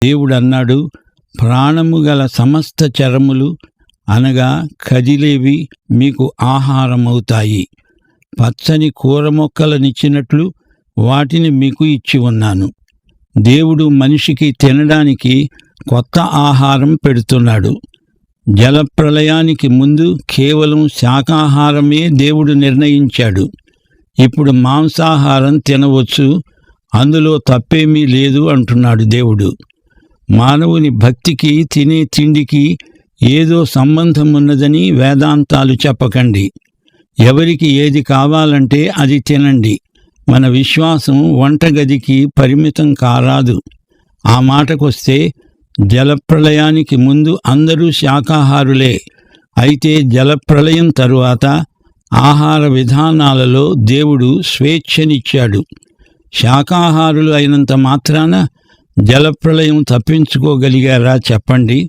దేవుడన్నాడు, ప్రాణము గల సమస్త చరములు అనగా కదిలేవి మీకు ఆహారమవుతాయి. పచ్చని కూర మొక్కలనిచ్చినట్లు వాటిని మీకు ఇచ్చి ఉన్నాను. దేవుడు మనిషికి తినడానికి కొత్త ఆహారం పెడుతున్నాడు. జలప్రళయానికి ముందు కేవలం శాకాహారమే దేవుడు నిర్ణయించాడు. ఇప్పుడు మాంసాహారం తినవచ్చు, అందులో తప్పేమీ లేదు అంటున్నాడు దేవుడు. మానవుని భక్తికి తినే తిండికి ఏదో సంబంధం ఉన్నదని వేదాంతాలు చెప్పకండి. ఎవరికి ఏది కావాలంటే అది తినండి. మన విశ్వాసం వంటగదికి పరిమితం కారాదు. ఆ మాటకొస్తే జలప్రళయానికి ముందు అందరూ శాకాహారులే. అయితే జలప్రళయం తరువాత ఆహార విధానాలలో దేవుడు స్వేచ్ఛనిచ్చాడు. శాకాహారులు అయినంత మాత్రాన జలప్రళయం తప్పించుకోగలిగారా చెప్పండి?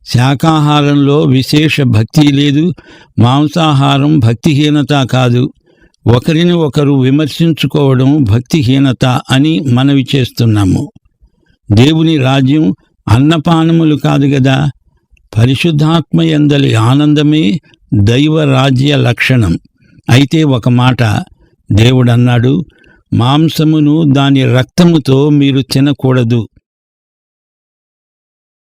శాకాహారంలో విశేష భక్తి లేదు, మాంసాహారం భక్తిహీనత కాదు. ఒకరిని ఒకరు విమర్శించుకోవడం భక్తిహీనత అని మనవి చేస్తున్నాము. దేవుని రాజ్యం అన్నపానములు కాదు గదా. పరిశుద్ధాత్మ యందలి ఆనందమే దైవ రాజ్య లక్షణం. అయితే ఒక మాట, దేవుడన్నాడు, మాంసమును దాని రక్తముతో మీరు తినకూడదు.